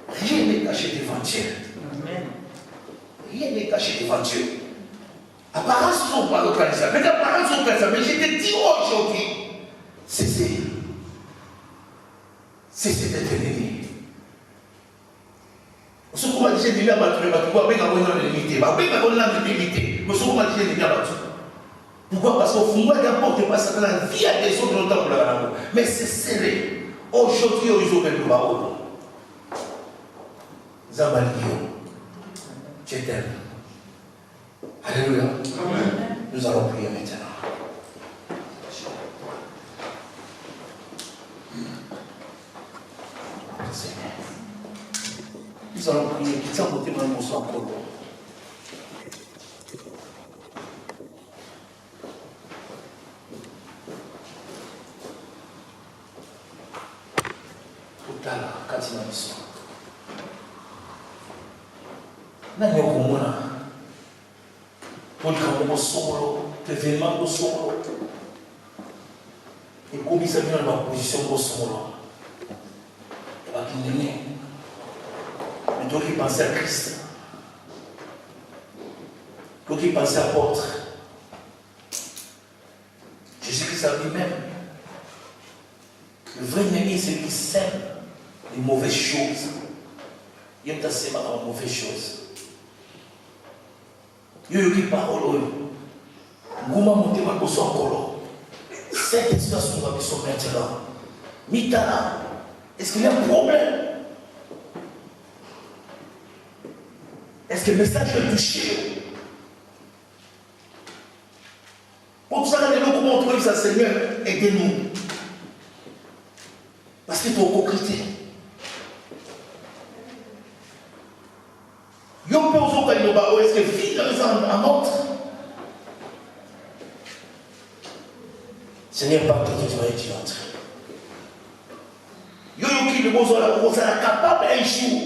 Speaker 1: rien n'est caché devant Dieu. Rien n'est caché devant Dieu. Apparence sont pas localisées. Mais apparence sont localisées. Mais je te dis aujourd'hui, cessez d'être ennemi. Ce qu'on m'a dit, c'est bien battu, pourquoi bien qu'on a limité, bien qu'on a limité, mais ce qu'on m'a dit, c'est bien battu. Pourquoi? Parce qu'au fond, n'importe pas ça dans la vie à des autres longtemps pour la ramener. Mais c'est serré. Aujourd'hui, ils ont fait le barreau. Zabalio, je t'aime. Alléluia. Amen. Nous allons prier maintenant. Seigneur. Nous allons prier, qu'il s'en monte dans mon sang pour nous. Utala, katina miso. Nani okumuna. Polika mo solo, événement mo solo. Et comme ça vient dans ma position mo solo. Et va qu'il n'est. Mais toi qui pensais à Christ, toi qui pensais à l'apôtre, Jésus-Christ a lui-même. Le vrai ennemi, c'est qui sème les mauvaises choses. Il y a des mauvaises choses. Il y a des paroles. Gouma monte ma bosse encore. Cette situation va se maintenant. Mitana, est-ce qu'il y a un problème? Est-ce que le message est touché? Pour ça, nous comment on trouve ça, Seigneur, aidez-nous. Parce qu'il faut concrétiser. Yo peut aussi faire une barre, est-ce que vie en montre? Seigneur, pas que tu vas être entre. Yo qui le besoin la capable un jour.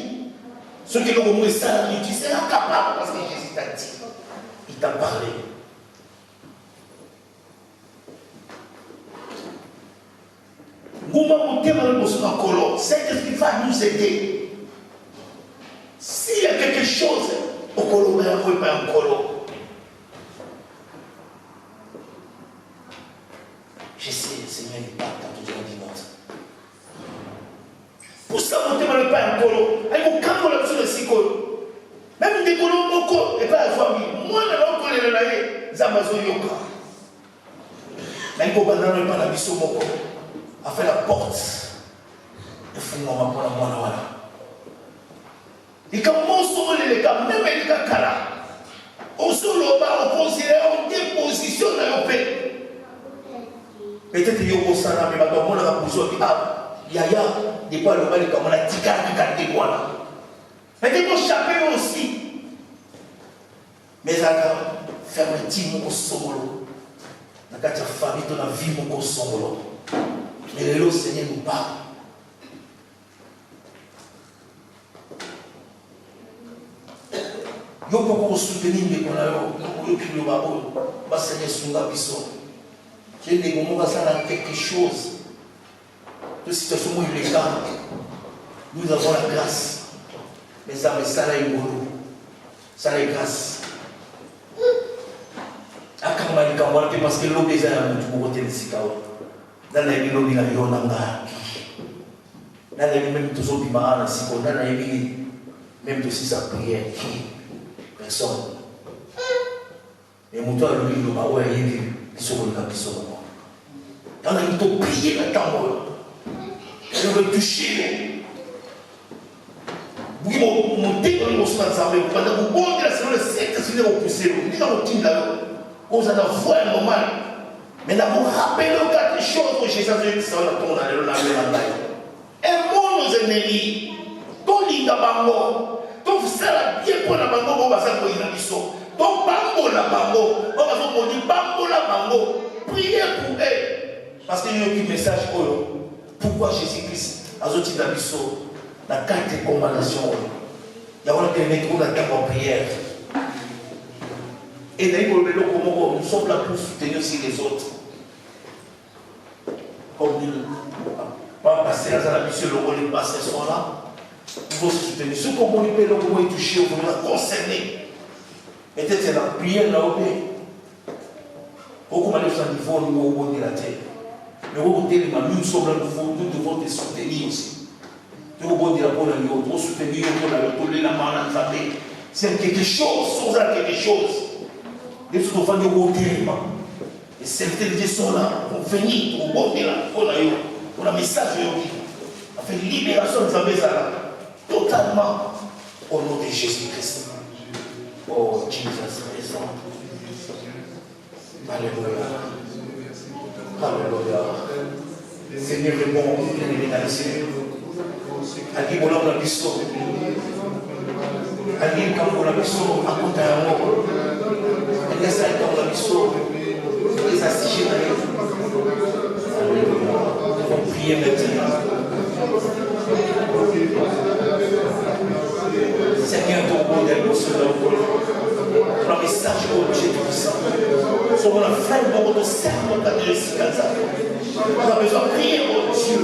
Speaker 1: Ceux qui l'ont montré ça, tu seras capable parce que Jésus t'a dit. Il t'a parlé. C'est ce qui va nous aider. S'il y a quelque chose, au colo, mais pas un colo. Seigneur, il part dans tout le monde. Pour ça, mon thème n'est pas un colo. Il faut quand on a besoin de six colos. Même des colos, beaucoup, et pas la famille. Moi, je n'ai pas de l'année, Zamazo Yoka. Mais il faut pas dans la mission Moko. A fait la porte. Et faut moi pour la moine voilà. Et quand on s'en les gars, même les gars Kala, on se l'oba, on considère, on dépositionne dans le pays. Peut-être qu'il y a un sana, mais maintenant on a besoin de Yaya, des fois le mal comme on a dit des voilà. Mais des fois chacun aussi. Mais à faire un petit mot solo. Dans la famille, dans la vie, mon solo. Mais le Seigneur nous parle. Yo peux soutenir les qu'on a eu le babo, va Seigneur Sunga Bisso. J'ai des moments où ça a quelque chose. De situation où il est calme. Nous avons la grâce. Mais ça là est beau. Ça là est grâce. À Kamali Kamala, parce que l'eau des âmes, tu peux voter les Sikao. Dans la vie, l'eau de la vie, on a dans la vie, même tous les marins, dans la vie, même tous sa prière, personne. Et mon toit, lui, il m'a dit, il se voit comme ça. Dans la vie, il faut prier la tambour. Je veux toucher. Vous montez dans le monstre d'ensemble, vous pendant que vous montez la semaine, c'est que vous poussez, vous dites dans votre team là, vous allez voir un moment. Mais là, vous rappelez quelque chose que Jésus a dit, ça va tourner dans le monde. Un mot nos ennemis, ton ligne à bango, ton frère bien pour la bango, on va s'en faire une mission. Ton bango la bango, on va s'en faire bango la bango. Priez pour eux. Parce qu'il y a un message pour eux. Pourquoi Jésus-Christ a sorti la mission, la carte de commandation. Il y a un qui trouve la table en prière. Et d'ailleurs, nous sommes là pour soutenir aussi les autres. Comme nous, pas passer dans la mission, les pasteurs sont là. Il faut se soutenir. Ceux qui ont monté, le comment ils touchent, on va concerner. Peut-être c'est la prière là-haut. Beaucoup de gens niveau au niveau de la terre. Mais nous sommes là, nous devons te soutenir aussi. Nous devons dire pour nous soutenir, pour la main en famille. C'est quelque chose, c'est quelque chose. Les autres enfants de bon terme. Les serviteurs sont là, pour venir, pour bon là, pour la message de vie. On fait libération de sa maison là. Totalement au nom de Jésus-Christ. Oh, Jesus, raison. Alléluia. Alléluia. Seigneur, le bon, bien-aimé dans le Seigneur. Allié pour l'homme la mission. Allié pour la mission, à côté d'un mot. Allié pour la mission. Les assister dans les. Alléluia. On prie maintenant. Seigneur, ton bon Dieu, pour le message au Dieu Tout-Puissant. Sur mon frère, pour notre serment, quand il est on a besoin de prier au Dieu.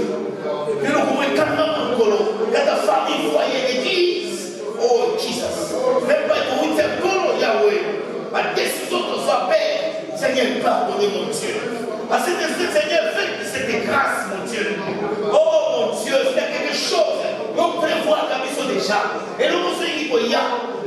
Speaker 1: Que nous pouvons calmer encore. Que ta famille, foyer, église. Oh Jesus. Même pas pour vous faire colo, Yahweh. Ma décision de soit paix. Seigneur, pardonnez mon Dieu. Parce que Seigneur, faites cette grâce, mon Dieu. Oh mon Dieu, c'est quelque chose. On prévoit la mission déjà. Et nous nous sommes dit,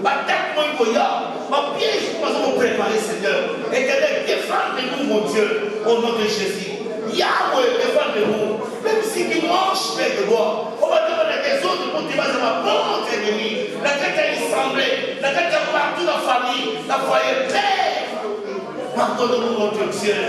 Speaker 1: ma tête, ma piège, nous allons préparer, Seigneur. Éternel, défendez-nous, mon Dieu, au nom de Jésus. Yahweh, défendez-nous. Même si qui mange, Père de gloire, on va demander des autres pour te battre ma porte ennemie. La tête est assemblée, la tête est partout dans la famille, la foyer, Père. Pardonne-nous, notre Dieu.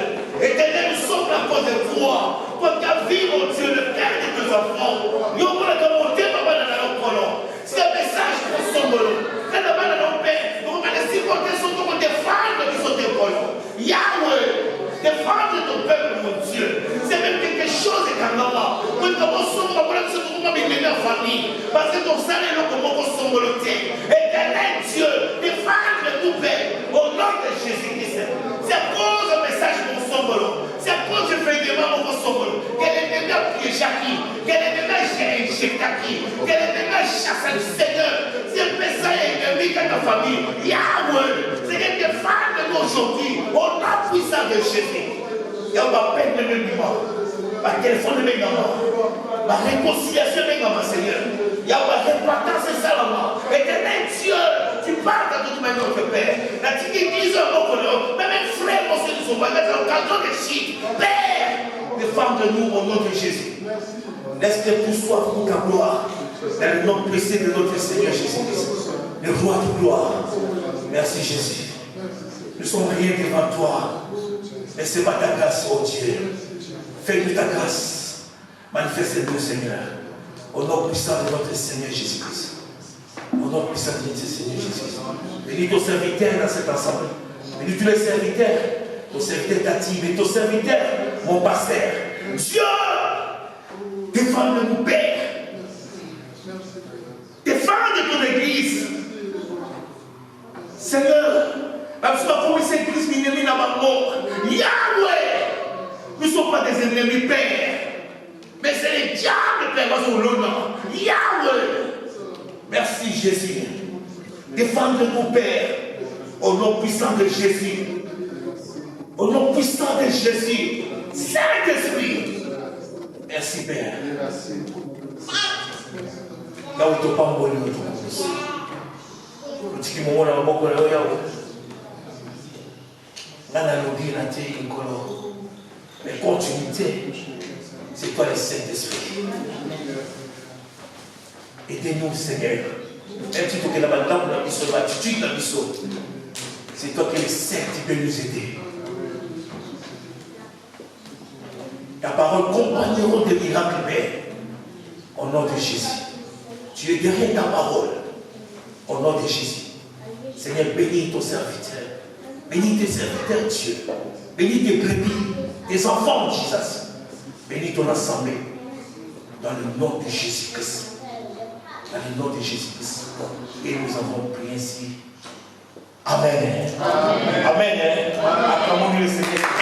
Speaker 1: Éternel, nous sommes la cause de toi. Toi qui as vu, mon Dieu, le père de tes enfants. Nous avons monté, papa, dans notre colon. C'est un message pour son colon. Quand nous avons nos pères, nous avons des supporters sur nous, défendre qui sont tes colons. Yahweh, défendre ton peuple, mon Dieu. C'est même quelque chose de Kanama. Nous avons son famille. Parce que ton salaire, nous avons son volonté. Éternel Dieu, défendre tout père. Au nom de Jésus-Christ. C'est à cause du message pour son volonté. C'est à cause du fréquemment pour son volonté. Quel est le meilleur piège à qui? Quel est le meilleur injecté à qui? Quel est le meilleur chasse du Seigneur? C'est un message ennemi à ta famille. Yahweh, c'est que défendre aujourd'hui. Au nom puissant de Jésus. Il y a ma peine de mémoire. Ma téléphone de mémoire. Ma réconciliation de mémoire, Seigneur. Il y a ma repentance et salement. Éternel Dieu, tu parles à toute manière, notre Père. La petite église, même frère, mon Seigneur, sont pas dans l'occasion de chiffres. Père, défends-nous au nom de Jésus. Laisse que tout soit pour ta gloire. Dans le nom précieux de notre Seigneur Jésus-Christ, le roi de gloire. Merci Jésus. Nous sommes rien devant toi. Laisse-moi ta grâce, oh Dieu. Fais-nous ta grâce. Manifeste-nous, Seigneur. Au nom puissant de notre Seigneur Jésus-Christ. Au nom puissant de notre Seigneur Jésus-Christ. Bénis ton serviteur dans cette assemblée. Bénis tous les serviteurs. Ton serviteur Tati, bénis ton serviteur, mon pasteur. Dieu, défends-nous, Père. Défends ton église. Seigneur, même si ma promise église n'est pas mort. Yahweh, nous ne sommes pas des ennemis, Père. Mais c'est le diable, Père, dans son nom. Yahweh. Merci, Jésus. Défends-nous, Père, au nom puissant de Jésus. Au nom puissant de Jésus. Saint-Esprit. Merci, Père. Là où tu n'as pas mourir, tu as mourir. Mais continuité, c'est toi le Saint-Esprit. Aidez-nous, Seigneur. Même si tu es là dans l'attitude, c'est toi qui es le Saint qui peut nous aider. Ta parole compagnon de miracles, Père. Au nom de Jésus. Tu es derrière ta parole. Au nom de Jésus. Seigneur, bénis ton serviteur. Bénis tes serviteurs, Dieu. Bénis tes brebis, tes enfants, Jésus. Bénis ton assemblée. Dans le nom de Jésus-Christ. Dans le nom de Jésus-Christ. Et nous avons prié ainsi. Amen. Amen. Amen. Acclamons le Seigneur.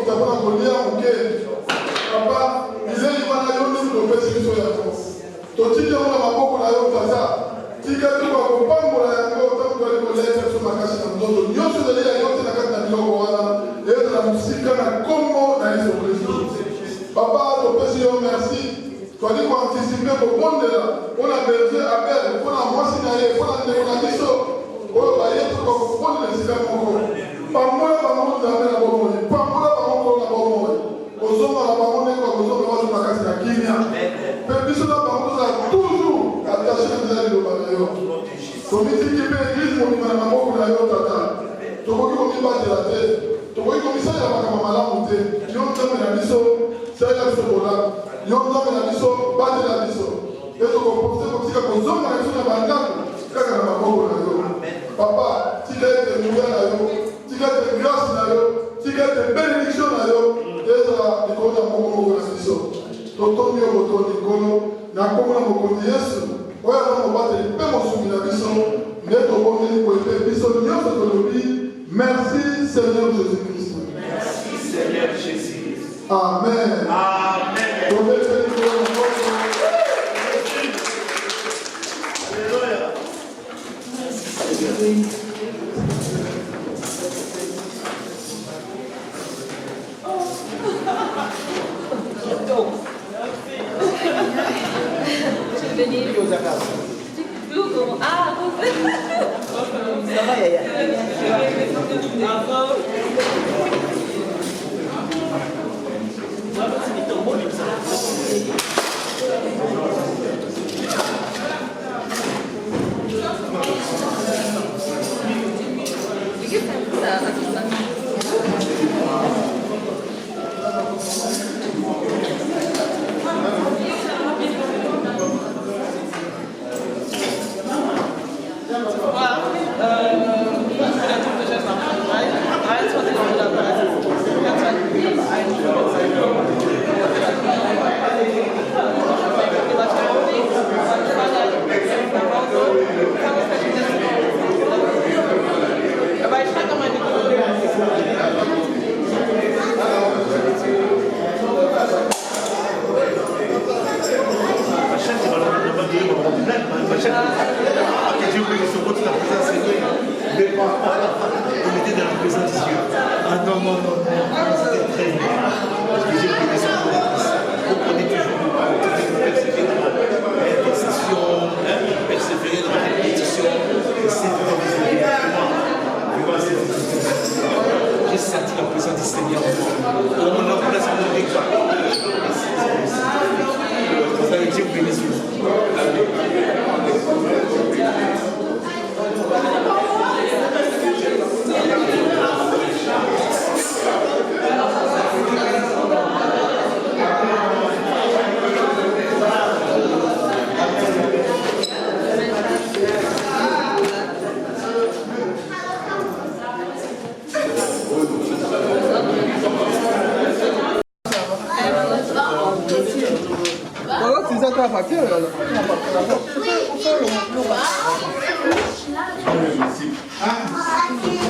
Speaker 2: tabona kolia moke. Papa, bilei wana yo nde topesi biso yango. Totiki yango na maboko na yo tata. Tika tuka kopambola yango tango twali koleta biso makasi na nzoto. Nyonso ezali ya yo te na kati na biloko wana. Ezala mosika na kombo na Yesu Kristo. Papa, topesi yo merci. Twali koanticipe kobondela mpona berger Abel, mpona mwasi na ye, mpona ndeko na biso. Oyo bayeti kokobondela esika moko. Pambola bango nzambe na bomoi. Pambola bango nkolo na bomoi. Kozonga na bango ndenge bakozonga bazo makasi na kimia. Mpe biso na bango tozala toujours attaché na nzela liloba na yo. Tomitiki mpe eglise mobima na maboko na yo tata. Tokoki komibatela te. Tokoki komisalela makambo malamu te. Yo nzambe na biso salela biso bolamu. Yo nzambe na biso batela biso. Pe tokoprofite kotika kozonga na biso na bandako kaka na maboko na yo. Papa, tika ete nguya na yo, tika ete grâce na yo, tika ete bénédiction na yo, ezala likolo ya moko na biso. Totondi yo botondi nkolo na kombo na mokonzi Yesu oyo aza mobateli mpe mosungi na biso nde tobondeli koyepe biso nyonso tolobi merci Seigneur Jésus-Christ.
Speaker 1: Merci Seigneur Jésus.
Speaker 2: Amen.
Speaker 1: Amen.
Speaker 3: Ah, ça va, Yaya.
Speaker 4: Oui.